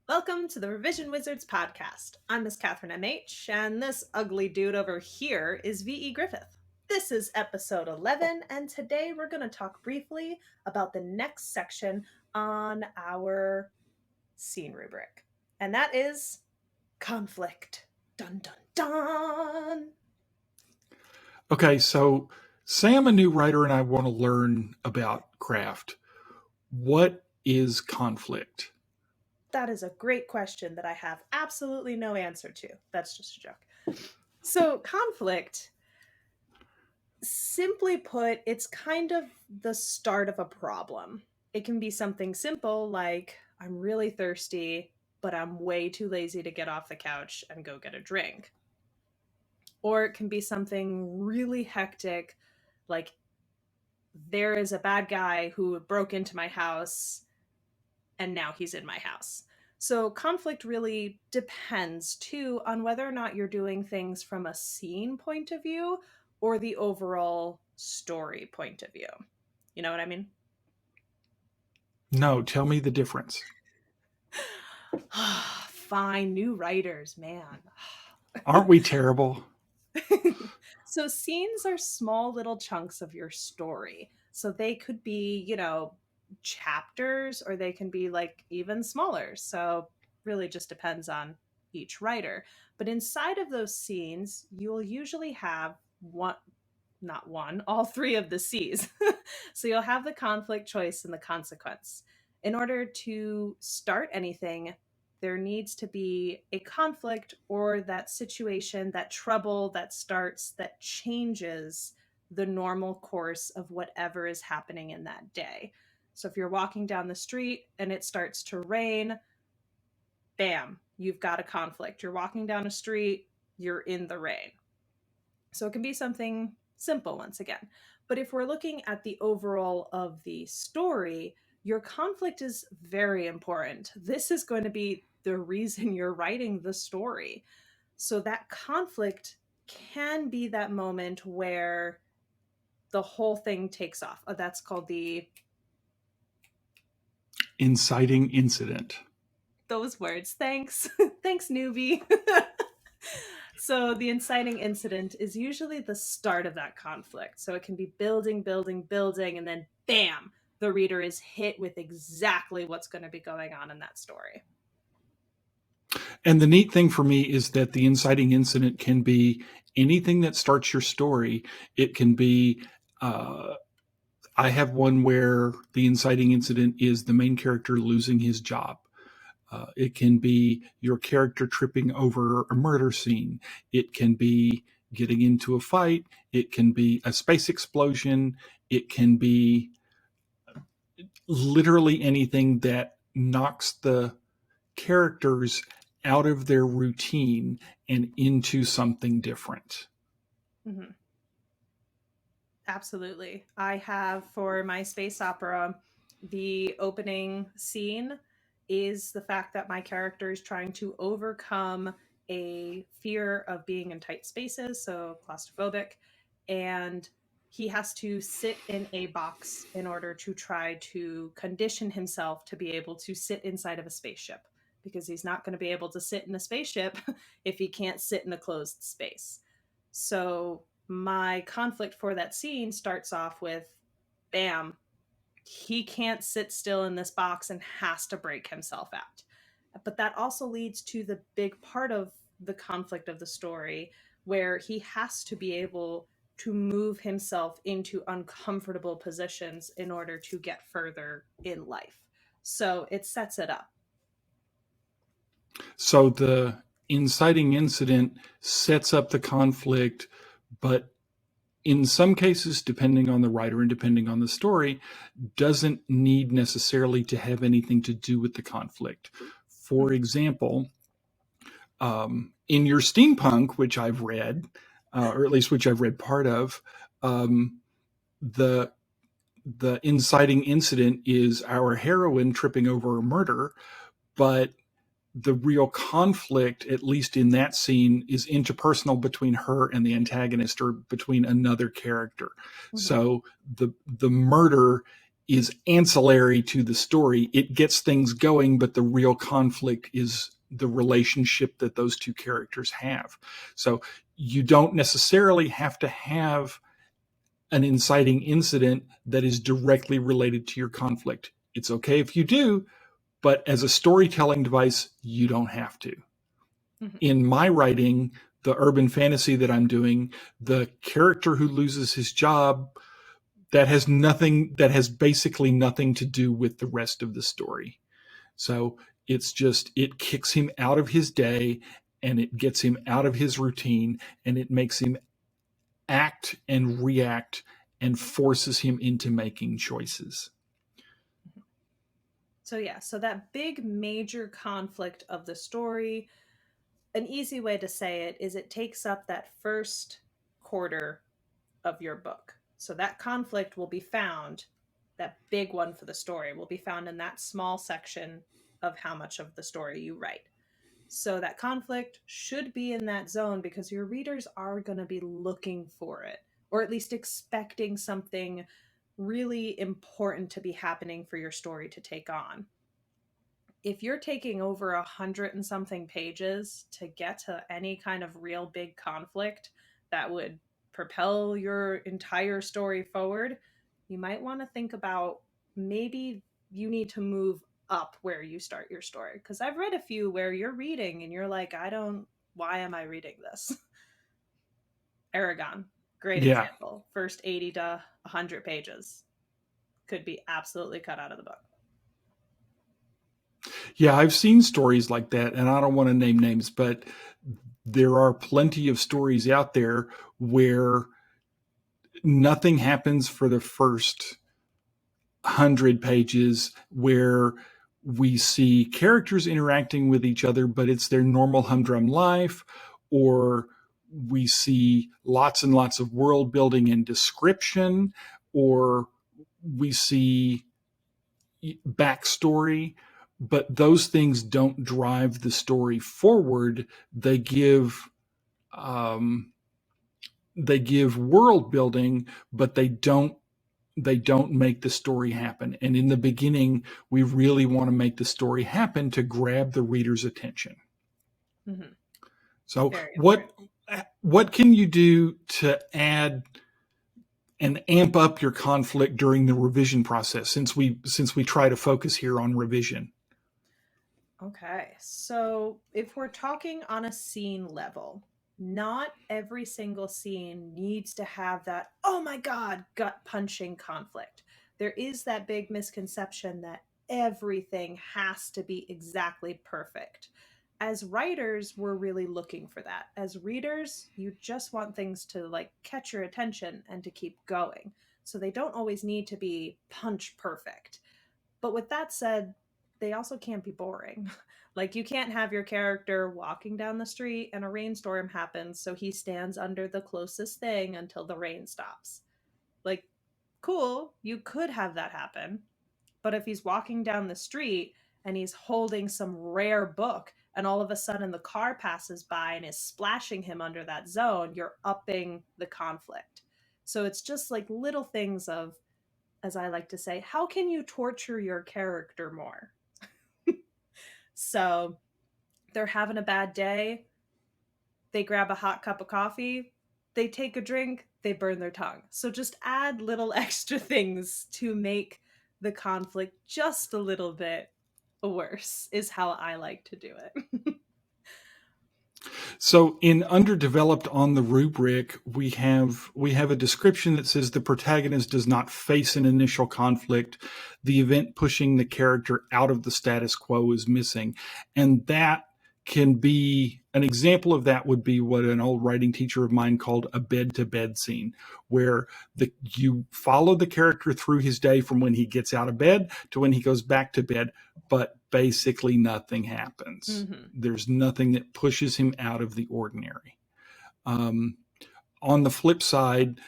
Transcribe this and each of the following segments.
Welcome to the Revision Wizards podcast. I'm Miss Catherine MH, and this ugly dude over here is V.E. Griffith. This is episode 11, and today we're going to talk briefly about the next section on our scene rubric, and that is conflict. Dun dun dun! Okay, so say I'm a new writer and I want to learn about craft. What is conflict? That is a great question that I have absolutely no answer to. That's just a joke. So, conflict, simply put, it's kind of the start of a problem. It can be something simple like, I'm really thirsty, but I'm way too lazy to get off the couch and go get a drink. Or it can be something really hectic, like, there is a bad guy who broke into my house and now he's in my house. So conflict really depends too on whether or not you're doing things from a scene point of view or the overall story point of view. You know what I mean? No, tell me the difference. Fine, new writers, man. Aren't we terrible? So scenes are small little chunks of your story. So they could be, chapters, or they can be like even smaller. So really just depends on each writer. But inside of those scenes, you'll usually have one, not one, all three of the C's. So you'll have the conflict, choice, and the consequence. In order to start anything, there needs to be a conflict or that situation, that trouble that starts, that changes the normal course of whatever is happening in that day. So if you're walking down the street and it starts to rain, bam, you've got a conflict. You're walking down a street, you're in the rain. So it can be something simple once again. But if we're looking at the overall of the story, your conflict is very important. This is going to be the reason you're writing the story. So that conflict can be that moment where the whole thing takes off. That's called the Inciting incident. those words. Thanks. Thanks, newbie. So the inciting incident is usually the start of that conflict. So it can be building, building, building, and then bam, the reader is hit with exactly what's going to be going on in that story. And the neat thing for me is that the inciting incident can be anything that starts your story. It can be, I have one where the inciting incident is the main character losing his job. It can be your character tripping over a murder scene. It can be getting into a fight. It can be a space explosion. It can be literally anything that knocks the characters out of their routine and into something different. Mm-hmm. Absolutely. I have for my space opera, the opening scene is the fact that my character is trying to overcome a fear of being in tight spaces, so claustrophobic, and he has to sit in a box in order to try to condition himself to be able to sit inside of a spaceship, because he's not going to be able to sit in a spaceship if he can't sit in a closed space. So my conflict for that scene starts off with bam, he can't sit still in this box and has to break himself out. But that also leads to the big part of the conflict of the story where he has to be able to move himself into uncomfortable positions in order to get further in life. So it sets it up. So the inciting incident sets up the conflict, but in some cases, depending on the writer and depending on the story, doesn't need necessarily to have anything to do with the conflict. For example, in your steampunk, which I've read, or at least which I've read part of, the inciting incident is our heroine tripping over a murder, but the real conflict, at least in that scene, is interpersonal between her and the antagonist or between another character. Mm-hmm. So the murder is ancillary to the story. It gets things going, but the real conflict is the relationship that those two characters have. So you don't necessarily have to have an inciting incident that is directly related to your conflict. It's okay if you do, but as a storytelling device, you don't have to. Mhm. In my writing, the urban fantasy that I'm doing, the character who loses his job, that has basically nothing to do with the rest of the story. So it's just, it kicks him out of his day and it gets him out of his routine and it makes him act and react and forces him into making choices. So yeah, so that big major conflict of the story, an easy way to say it is it takes up that first quarter of your book. So that conflict will be found, that big one for the story will be found in that small section of how much of the story you write. So that conflict should be in that zone because your readers are going to be looking for it, or at least expecting something really important to be happening for your story to take on. If you're taking over 100 and something pages to get to any kind of real big conflict that would propel your entire story forward, you might want to think about maybe you need to move up where you start your story. Because I've read a few where you're reading and you're like, why am I reading this? Eragon, great Yeah. example. First 80 to 100 pages could be absolutely cut out of the book. Yeah, I've seen stories like that, and I don't want to name names, but there are plenty of stories out there where nothing happens for the first 100 pages, where we see characters interacting with each other, but it's their normal humdrum life, or we see lots and lots of world building and description, or we see backstory, but those things don't drive the story forward. Um, they give world building, but they don't make the story happen. And in the beginning, we really want to make the story happen to grab the reader's attention. Mm-hmm. So Very what important. what can you do to add and amp up your conflict during the revision process, since we try to focus here on revision? Okay, so if we're talking on a scene level, not every single scene needs to have that, oh my God, gut punching conflict. There is that big misconception that everything has to be exactly perfect. As writers, we're really looking for that. As readers, you just want things to like catch your attention and to keep going. So they don't always need to be punch perfect. But with that said, they also can't be boring. Like, you can't have your character walking down the street and a rainstorm happens, so he stands under the closest thing until the rain stops. Like, cool, you could have that happen. But if he's walking down the street and he's holding some rare book and all of a sudden the car passes by and is splashing him under that zone, you're upping the conflict. So it's just like little things of, as I like to say, how can you torture your character more? So they're having a bad day. They grab a hot cup of coffee. They take a drink. They burn their tongue. So just add little extra things to make the conflict just a little bit worse, is how I like to do it. So in underdeveloped on the rubric, we have a description that says the protagonist does not face an initial conflict. The event pushing the character out of the status quo is missing. And that can be an example of that would be what an old writing teacher of mine called a bed to bed scene, where you follow the character through his day from when he gets out of bed to when he goes back to bed, but basically nothing happens. Mm-hmm. There's nothing that pushes him out of the ordinary. Um, on the flip side,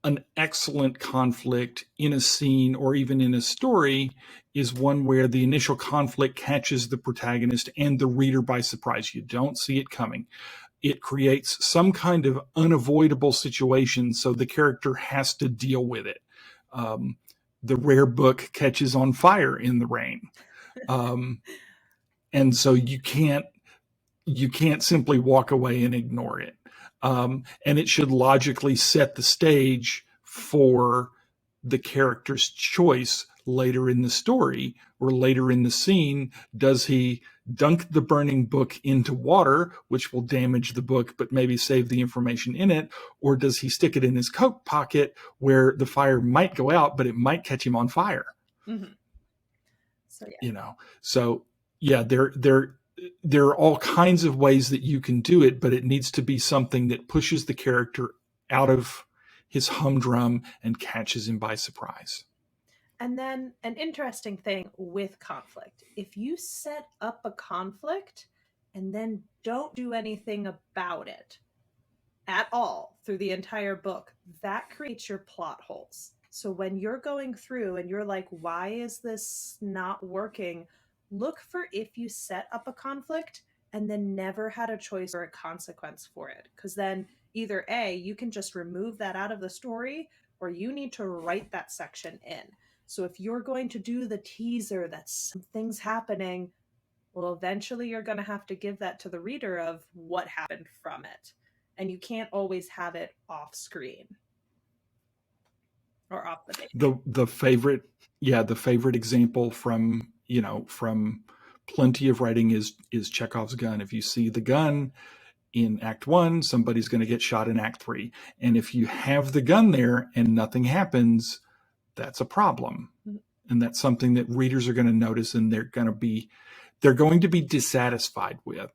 an excellent conflict in a scene or even in a story is one where the initial conflict catches the protagonist and the reader by surprise. You don't see it coming. It creates some kind of unavoidable situation, so the character has to deal with it. Um, the rare book catches on fire in the rain. Um, and so you can't simply walk away and ignore it. And it should logically set the stage for the character's choice later in the story or later in the scene. Does he dunk the burning book into water, which will damage the book but maybe save the information in it? Or does he stick it in his coat pocket where the fire might go out, but it might catch him on fire? Mm-hmm. So yeah. You know, so yeah, there are all kinds of ways that you can do it, but it needs to be something that pushes the character out of his humdrum and catches him by surprise. And then an interesting thing with conflict, if you set up a conflict and then don't do anything about it at all through the entire book, that creates your plot holes. So when you're going through and you're like, why is this not working? Look for if you set up a conflict and then never had a choice or a consequence for it. Because then either A, you can just remove that out of the story, or you need to write that section in. So if you're going to do the teaser that something's happening, well, eventually you're going to have to give that to the reader of what happened from it. And you can't always have it off screen or off the page. The favorite example from plenty of writing is Chekhov's gun. If you see the gun in Act 1, somebody's going to get shot in Act 3. And if you have the gun there and nothing happens, that's a problem. Mm-hmm. And that's something that readers are going to notice, and they're going to be dissatisfied with,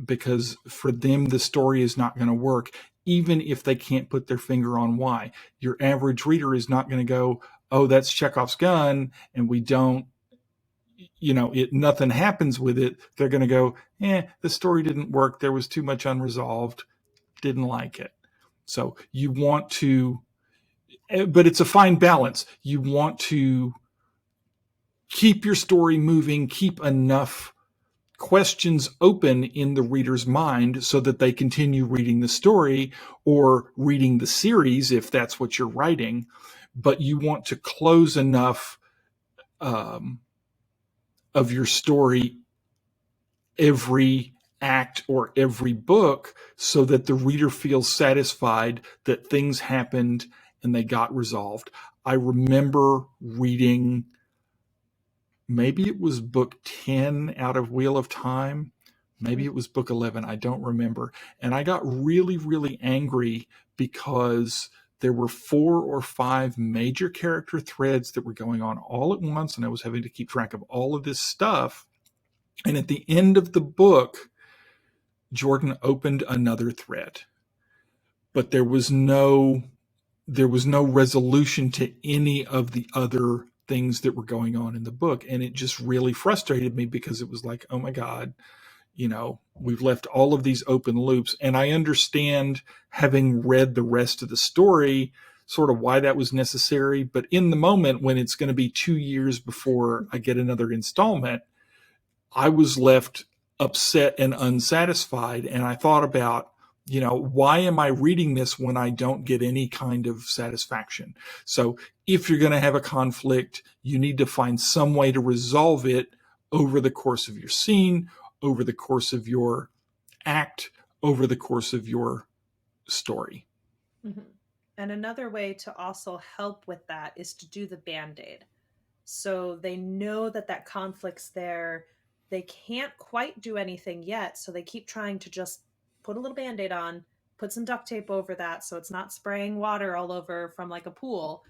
because for them the story is not going to work, even if they can't put their finger on why. Your average reader is not going to go, oh, that's Chekhov's gun, and we don't, nothing happens with it. They're going to go, the story didn't work. There was too much unresolved. Didn't like it. So you want to, but it's a fine balance. You want to keep your story moving, keep enough questions open in the reader's mind so that they continue reading the story or reading the series if that's what you're writing. But you want to close enough of your story every act or every book so that the reader feels satisfied that things happened and they got resolved. I remember reading, maybe it was book 10 out of Wheel of Time. Maybe it was book 11. I don't remember. And I got really, really angry because there were 4 or 5 major character threads that were going on all at once, and I was having to keep track of all of this stuff. And at the end of the book, Jordan opened another thread, but there was no resolution to any of the other things that were going on in the book. And it just really frustrated me because it was like, oh my God, we've left all of these open loops. And I understand, having read the rest of the story, sort of why that was necessary. But in the moment when it's going to be 2 years before I get another installment, I was left upset and unsatisfied. And I thought about, why am I reading this when I don't get any kind of satisfaction? So if you're going to have a conflict, you need to find some way to resolve it over the course of your scene, over the course of your act, over the course of your story. Mm-hmm. And another way to also help with that is to do the Band-Aid. So they know that conflict's there. They can't quite do anything yet, so they keep trying to just put a little Band-Aid on, put some duct tape over that so it's not spraying water all over from like a pool.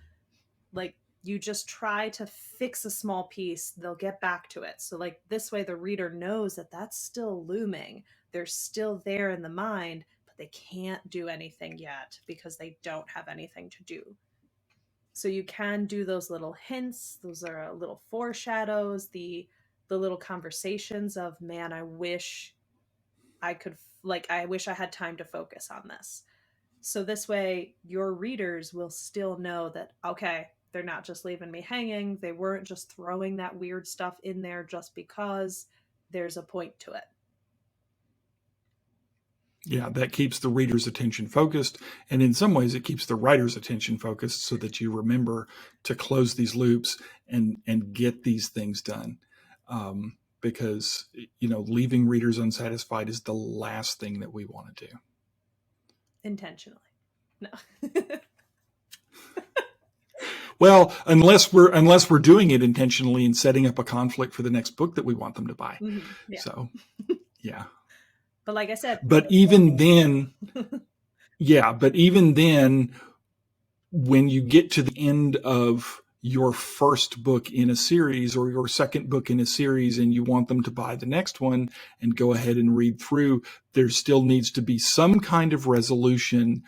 Like, you just try to fix a small piece, they'll get back to it. So like this way the reader knows that that's still looming. They're still there in the mind, but they can't do anything yet because they don't have anything to do. So you can do those little hints, those are little foreshadows, the little conversations of, man, I wish I had time to focus on this. So this way your readers will still know that, okay, they're not just leaving me hanging. They weren't just throwing that weird stuff in there just because. There's a point to it. Yeah, that keeps the reader's attention focused. And in some ways, it keeps the writer's attention focused so that you remember to close these loops and get these things done. Because, leaving readers unsatisfied is the last thing that we want to do. Intentionally. No. Well, unless we're doing it intentionally and setting up a conflict for the next book that we want them to buy. Mm-hmm. Yeah. So, yeah. But like I said, but even then, when you get to the end of your first book in a series or your second book in a series and you want them to buy the next one and go ahead and read through, there still needs to be some kind of resolution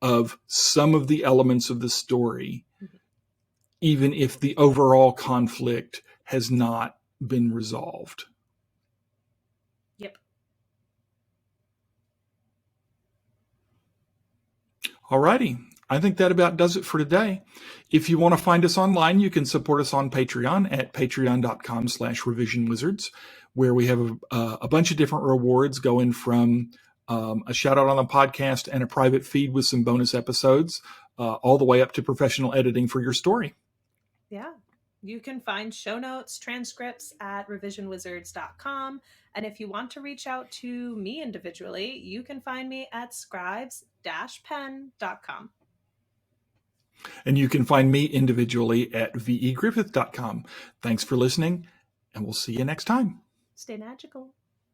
of some of the elements of the story, even if the overall conflict has not been resolved. Yep. Alrighty. I think that about does it for today. If you want to find us online, you can support us on Patreon at patreon.com/revisionwizards, where we have a bunch of different rewards going from a shout out on the podcast and a private feed with some bonus episodes, all the way up to professional editing for your story. Yeah. You can find show notes, transcripts at revisionwizards.com. And if you want to reach out to me individually, you can find me at scribes-pen.com. And you can find me individually at vegriffith.com. Thanks for listening, and we'll see you next time. Stay magical.